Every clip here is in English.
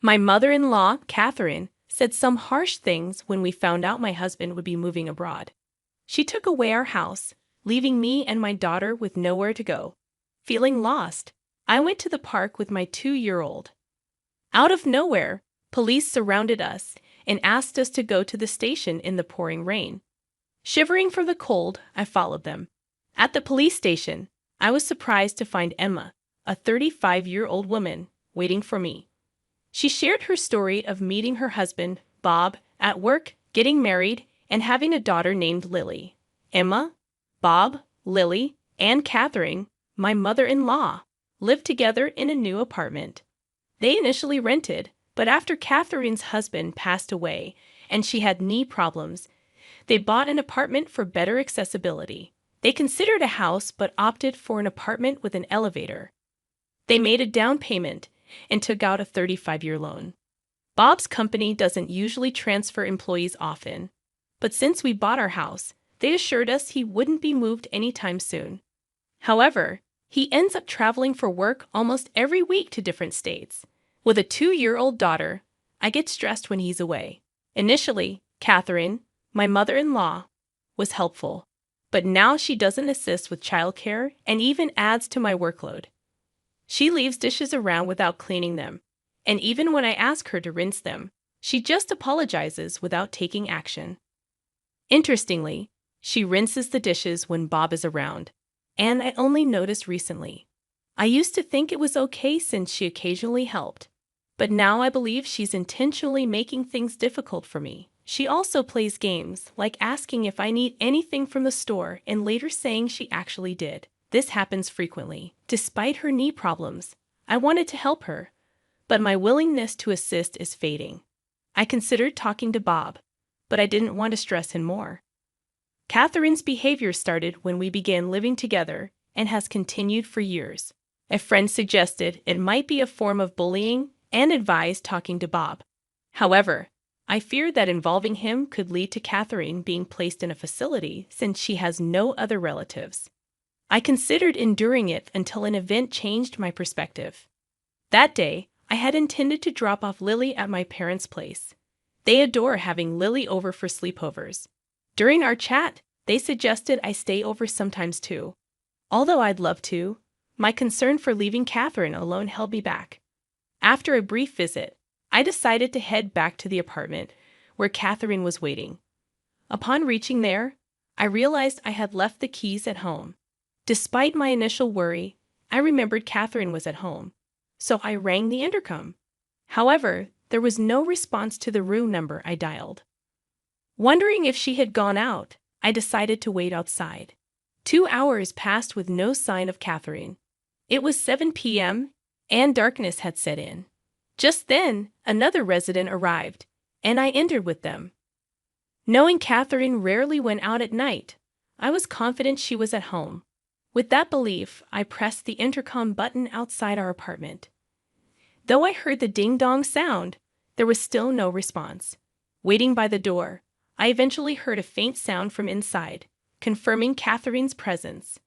My mother-in-law, Catherine, said some harsh things when we found out my husband would be moving abroad. She took away our house, leaving me and my daughter with nowhere to go. Feeling lost, I went to the park with my 2-year-old. Out of nowhere, police surrounded us and asked us to go to the station in the pouring rain. Shivering from the cold, I followed them. At the police station, I was surprised to find Emma, a 35-year-old woman, waiting for me. She shared her story of meeting her husband, Bob, at work, getting married, and having a daughter named Lily. Emma, Bob, Lily, and Catherine, my mother-in-law, lived together in a new apartment. They initially rented, but after Catherine's husband passed away and she had knee problems, they bought an apartment for better accessibility. They considered a house but opted for an apartment with an elevator. They made a down payment and took out a 35-year loan. Bob's company doesn't usually transfer employees often, but since we bought our house, they assured us he wouldn't be moved anytime soon. However, he ends up traveling for work almost every week to different states. With a 2-year-old daughter, I get stressed when he's away. Initially, Catherine, my mother-in-law, was helpful, but now she doesn't assist with childcare and even adds to my workload. She leaves dishes around without cleaning them, and even when I ask her to rinse them, she just apologizes without taking action. Interestingly, she rinses the dishes when Bob is around, and I only noticed recently. I used to think it was okay since she occasionally helped, but now I believe she's intentionally making things difficult for me. She also plays games, like asking if I need anything from the store and later saying she actually did. This happens frequently. Despite her knee problems, I wanted to help her, but my willingness to assist is fading. I considered talking to Bob, but I didn't want to stress him more. Catherine's behavior started when we began living together and has continued for years. A friend suggested it might be a form of bullying and advised talking to Bob. However, I feared that involving him could lead to Catherine being placed in a facility since she has no other relatives. I considered enduring it until an event changed my perspective. That day, I had intended to drop off Lily at my parents' place. They adore having Lily over for sleepovers. During our chat, they suggested I stay over sometimes too. Although I'd love to, my concern for leaving Catherine alone held me back. After a brief visit, I decided to head back to the apartment where Catherine was waiting. Upon reaching there, I realized I had left the keys at home. Despite my initial worry, I remembered Catherine was at home, so I rang the intercom. However, there was no response to the room number I dialed. Wondering if she had gone out, I decided to wait outside. 2 hours passed with no sign of Catherine. It was 7 p.m., and darkness had set in. Just then, another resident arrived, and I entered with them. Knowing Catherine rarely went out at night, I was confident she was at home. With that belief, I pressed the intercom button outside our apartment. Though I heard the ding-dong sound, there was still no response. Waiting by the door, I eventually heard a faint sound from inside, confirming Catherine's presence.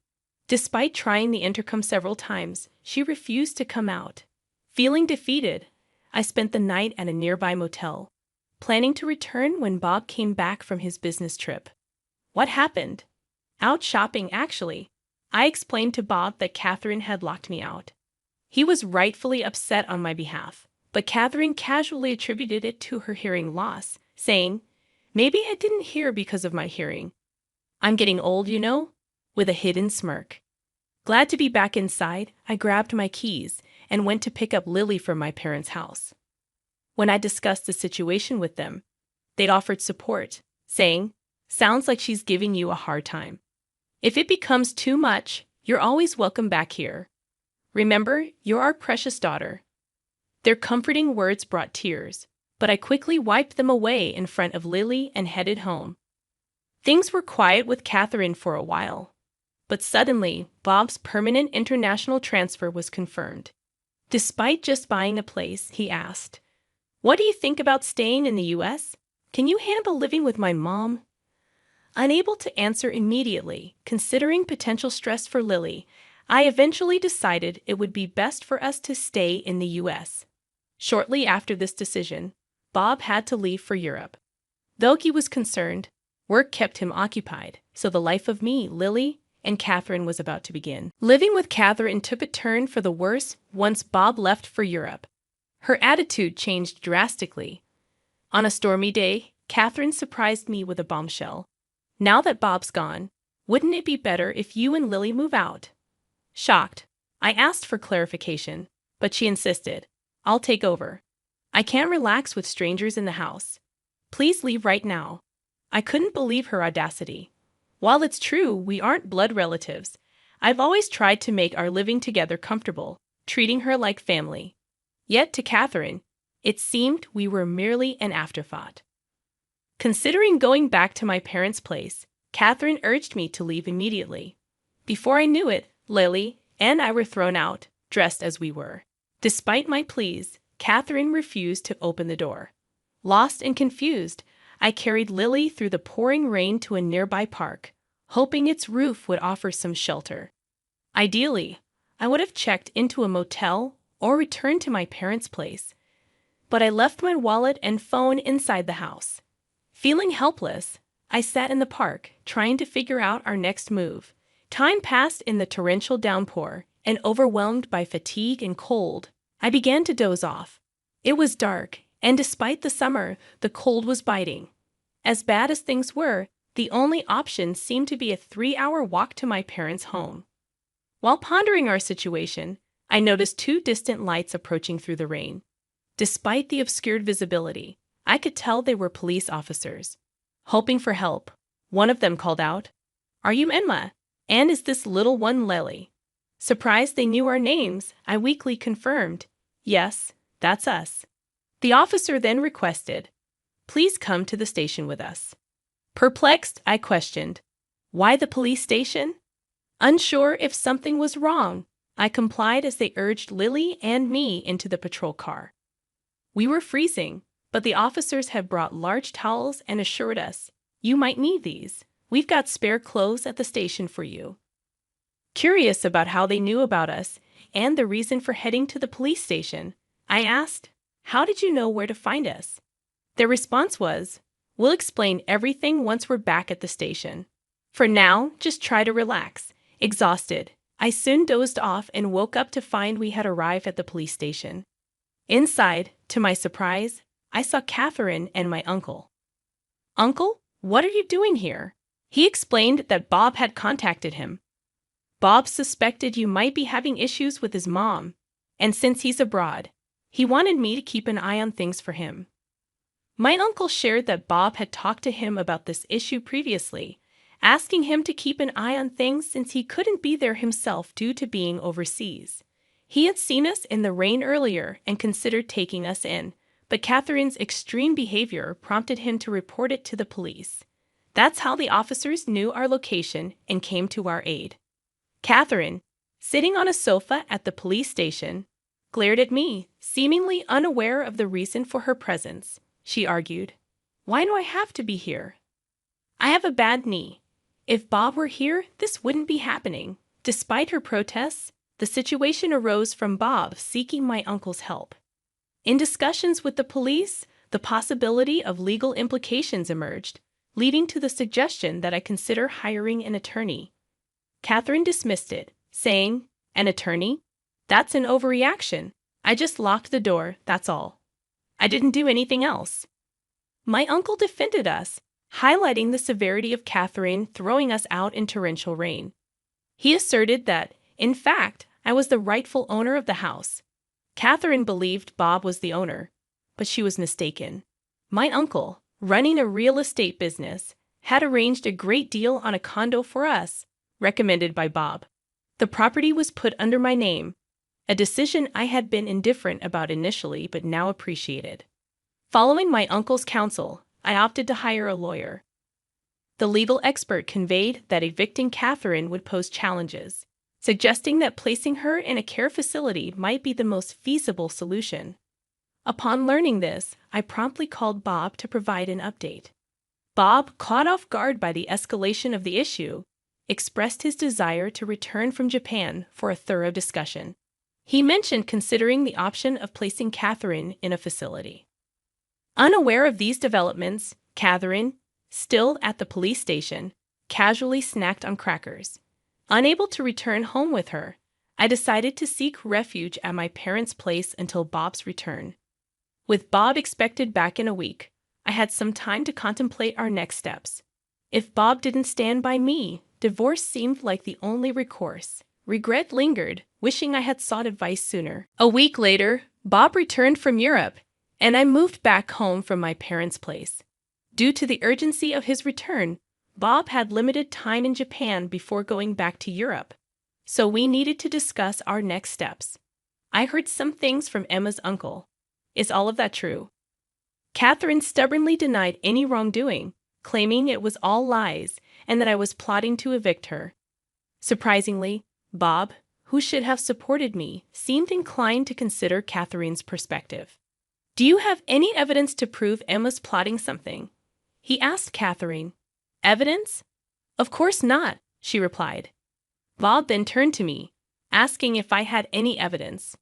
Despite trying the intercom several times, she refused to come out. Feeling defeated, I spent the night at a nearby motel, planning to return when Bob came back from his business trip. What happened? Out shopping, actually. I explained to Bob that Catherine had locked me out. He was rightfully upset on my behalf, but Catherine casually attributed it to her hearing loss, saying, "Maybe I didn't hear because of my hearing. I'm getting old, you know," with a hidden smirk. Glad to be back inside, I grabbed my keys and went to pick up Lily from my parents' house. When I discussed the situation with them, they'd offered support, saying, "Sounds like she's giving you a hard time. If it becomes too much, you're always welcome back here. Remember, you're our precious daughter." Their comforting words brought tears, but I quickly wiped them away in front of Lily and headed home. Things were quiet with Catherine for a while, but suddenly, Bob's permanent international transfer was confirmed. Despite just buying a place, he asked, "What do you think about staying in the U.S.? Can you handle living with my mom?" Unable to answer immediately, considering potential stress for Lily, I eventually decided it would be best for us to stay in the U.S. Shortly after this decision, Bob had to leave for Europe. Though he was concerned, work kept him occupied, so the life of me, Lily, and Catherine was about to begin. Living with Catherine took a turn for the worse once Bob left for Europe. Her attitude changed drastically. On a stormy day, Catherine surprised me with a bombshell. "Now that Bob's gone, wouldn't it be better if you and Lily move out?" Shocked, I asked for clarification, but she insisted. "I'll take over. I can't relax with strangers in the house. Please leave right now." I couldn't believe her audacity. While it's true we aren't blood relatives, I've always tried to make our living together comfortable, treating her like family. Yet to Catherine, it seemed we were merely an afterthought. Considering going back to my parents' place, Catherine urged me to leave immediately. Before I knew it, Lily and I were thrown out, dressed as we were. Despite my pleas, Catherine refused to open the door. Lost and confused, I carried Lily through the pouring rain to a nearby park, hoping its roof would offer some shelter. Ideally, I would have checked into a motel or returned to my parents' place, but I left my wallet and phone inside the house. Feeling helpless, I sat in the park, trying to figure out our next move. Time passed in the torrential downpour, and overwhelmed by fatigue and cold, I began to doze off. It was dark, and despite the summer, the cold was biting. As bad as things were, the only option seemed to be a 3-hour walk to my parents' home. While pondering our situation, I noticed 2 distant lights approaching through the rain. Despite the obscured visibility, I could tell they were police officers. Hoping for help, one of them called out, "Are you Enma? And is this little one Lily?" Surprised they knew our names, I weakly confirmed, "Yes, that's us." The officer then requested, "Please come to the station with us." Perplexed, I questioned, "Why the police station?" Unsure if something was wrong, I complied as they urged Lily and me into the patrol car. We were freezing, but the officers had brought large towels and assured us, "You might need these. We've got spare clothes at the station for you." Curious about how they knew about us and the reason for heading to the police station, I asked, "How did you know where to find us?" Their response was, "We'll explain everything once we're back at the station. For now, just try to relax." Exhausted, I soon dozed off and woke up to find we had arrived at the police station. Inside, to my surprise, I saw Catherine and my uncle. "Uncle, what are you doing here?" He explained that Bob had contacted him. "Bob suspected you might be having issues with his mom, and since he's abroad, he wanted me to keep an eye on things for him." My uncle shared that Bob had talked to him about this issue previously, asking him to keep an eye on things since he couldn't be there himself due to being overseas. He had seen us in the rain earlier and considered taking us in, but Catherine's extreme behavior prompted him to report it to the police. That's how the officers knew our location and came to our aid. Catherine, sitting on a sofa at the police station, glared at me, seemingly unaware of the reason for her presence. She argued, "Why do I have to be here? I have a bad knee. If Bob were here, this wouldn't be happening." Despite her protests, the situation arose from Bob seeking my uncle's help. In discussions with the police, the possibility of legal implications emerged, leading to the suggestion that I consider hiring an attorney. Catherine dismissed it, saying, "An attorney? That's an overreaction. I just locked the door, that's all. I didn't do anything else." My uncle defended us, highlighting the severity of Catherine throwing us out in torrential rain. He asserted that, in fact, I was the rightful owner of the house. Catherine believed Bob was the owner, but she was mistaken. My uncle, running a real estate business, had arranged a great deal on a condo for us, recommended by Bob. The property was put under my name, a decision I had been indifferent about initially but now appreciated. Following my uncle's counsel, I opted to hire a lawyer. The legal expert conveyed that evicting Catherine would pose challenges, suggesting that placing her in a care facility might be the most feasible solution. Upon learning this, I promptly called Bob to provide an update. Bob, caught off guard by the escalation of the issue, expressed his desire to return from Japan for a thorough discussion. He mentioned considering the option of placing Catherine in a facility. Unaware of these developments, Catherine, still at the police station, casually snacked on crackers. Unable to return home with her, I decided to seek refuge at my parents' place until Bob's return. With Bob expected back in a week, I had some time to contemplate our next steps. If Bob didn't stand by me, divorce seemed like the only recourse. Regret lingered, wishing I had sought advice sooner. A week later, Bob returned from Europe, and I moved back home from my parents' place. Due to the urgency of his return, Bob had limited time in Japan before going back to Europe, so we needed to discuss our next steps. I heard some things from Emma's uncle. Is all of that true? Catherine stubbornly denied any wrongdoing, claiming it was all lies and that I was plotting to evict her. Surprisingly, Bob, who should have supported me, seemed inclined to consider Catherine's perspective. Do you have any evidence to prove Emma's plotting something? He asked Catherine. Evidence? Of course not, she replied. Bob then turned to me, asking if I had any evidence.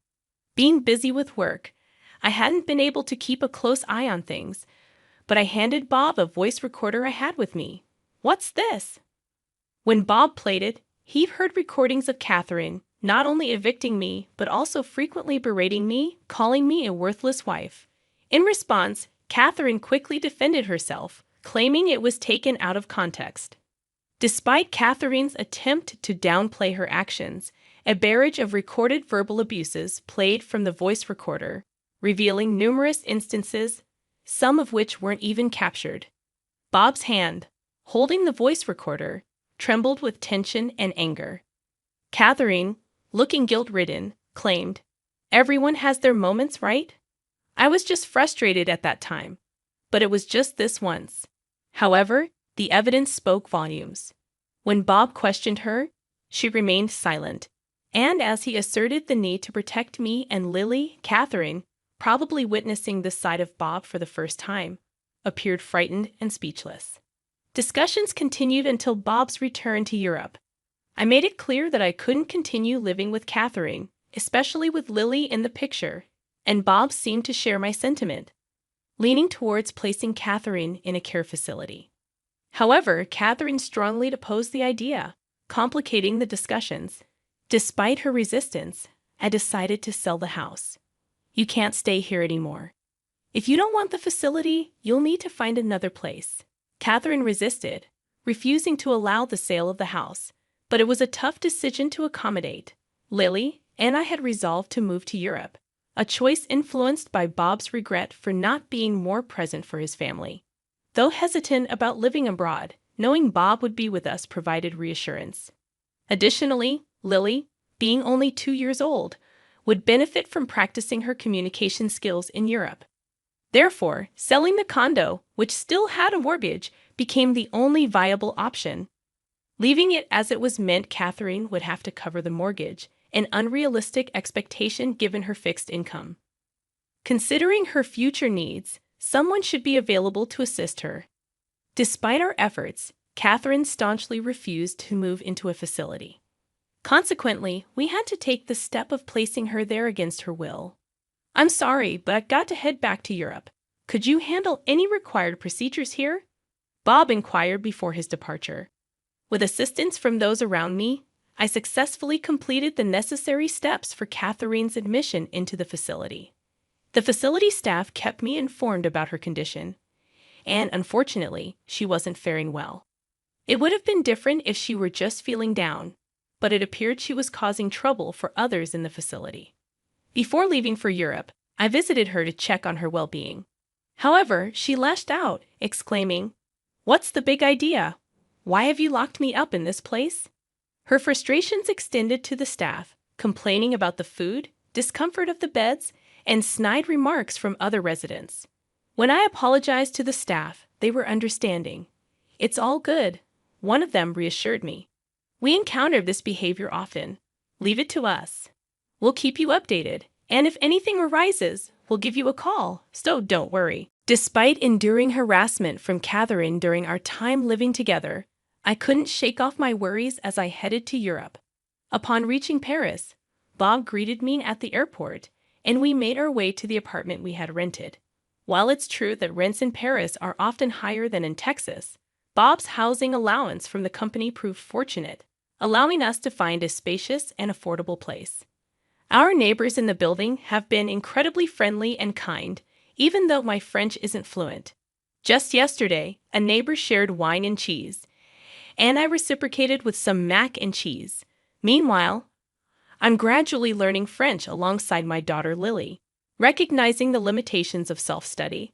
Being busy with work, I hadn't been able to keep a close eye on things, but I handed Bob a voice recorder I had with me. What's this? When Bob played it, he heard recordings of Catherine not only evicting me, but also frequently berating me, calling me a worthless wife. In response, Catherine quickly defended herself, claiming it was taken out of context. Despite Catherine's attempt to downplay her actions, a barrage of recorded verbal abuses played from the voice recorder, revealing numerous instances, some of which weren't even captured. Bob's hand, holding the voice recorder, trembled with tension and anger. Catherine, looking guilt-ridden, claimed, "Everyone has their moments, right? I was just frustrated at that time, but it was just this once." However, the evidence spoke volumes. When Bob questioned her, she remained silent, and as he asserted the need to protect me and Lily, Catherine, probably witnessing this side of Bob for the first time, appeared frightened and speechless. Discussions continued until Bob's return to Europe. I made it clear that I couldn't continue living with Catherine, especially with Lily in the picture, and Bob seemed to share my sentiment, leaning towards placing Catherine in a care facility. However, Catherine strongly opposed the idea, complicating the discussions. Despite her resistance, I decided to sell the house. You can't stay here anymore. If you don't want the facility, you'll need to find another place. Catherine resisted, refusing to allow the sale of the house, but it was a tough decision to accommodate. Lily and I had resolved to move to Europe, a choice influenced by Bob's regret for not being more present for his family. Though hesitant about living abroad, knowing Bob would be with us provided reassurance. Additionally, Lily, being only 2 years old, would benefit from practicing her communication skills in Europe. Therefore, selling the condo, which still had a mortgage, became the only viable option. Leaving it as it was meant Catherine would have to cover the mortgage, an unrealistic expectation given her fixed income. Considering her future needs, someone should be available to assist her. Despite our efforts, Catherine staunchly refused to move into a facility. Consequently, we had to take the step of placing her there against her will. "I'm sorry, but I've got to head back to Europe. Could you handle any required procedures here?" Bob inquired before his departure. With assistance from those around me, I successfully completed the necessary steps for Catherine's admission into the facility. The facility staff kept me informed about her condition, and unfortunately, she wasn't faring well. It would have been different if she were just feeling down, but it appeared she was causing trouble for others in the facility. Before leaving for Europe, I visited her to check on her well-being. However, she lashed out, exclaiming, "What's the big idea? Why have you locked me up in this place?" Her frustrations extended to the staff, complaining about the food, discomfort of the beds, and snide remarks from other residents. When I apologized to the staff, they were understanding. "It's all good," one of them reassured me. "We encounter this behavior often. Leave it to us. We'll keep you updated, and if anything arises, we'll give you a call, so don't worry." Despite enduring harassment from Catherine during our time living together, I couldn't shake off my worries as I headed to Europe. Upon reaching Paris, Bob greeted me at the airport, and we made our way to the apartment we had rented. While it's true that rents in Paris are often higher than in Texas, Bob's housing allowance from the company proved fortunate, allowing us to find a spacious and affordable place. Our neighbors in the building have been incredibly friendly and kind, even though my French isn't fluent. Just yesterday, a neighbor shared wine and cheese, and I reciprocated with some mac and cheese. Meanwhile, I'm gradually learning French alongside my daughter Lily, recognizing the limitations of self-study.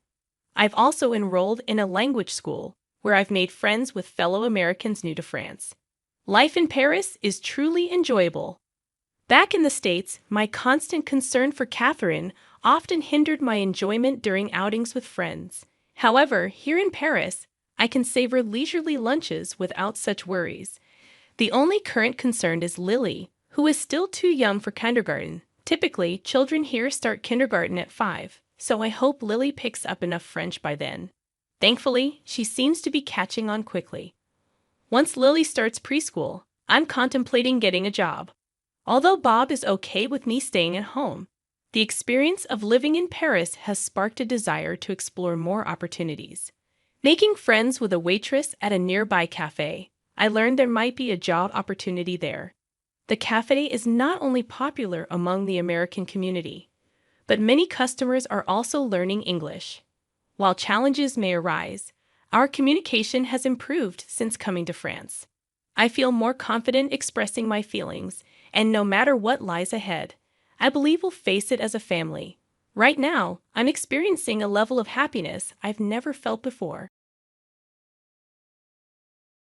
I've also enrolled in a language school, where I've made friends with fellow Americans new to France. Life in Paris is truly enjoyable. Back in the States, my constant concern for Catherine often hindered my enjoyment during outings with friends. However, here in Paris, I can savor leisurely lunches without such worries. The only current concern is Lily, who is still too young for kindergarten. Typically, children here start kindergarten at 5, so I hope Lily picks up enough French by then. Thankfully, she seems to be catching on quickly. Once Lily starts preschool, I'm contemplating getting a job. Although Bob is okay with me staying at home, the experience of living in Paris has sparked a desire to explore more opportunities. Making friends with a waitress at a nearby cafe, I learned there might be a job opportunity there. The cafe is not only popular among the American community, but many customers are also learning English. While challenges may arise, our communication has improved since coming to France. I feel more confident expressing my feelings, and no matter what lies ahead, I believe we'll face it as a family. Right now, I'm experiencing a level of happiness I've never felt before.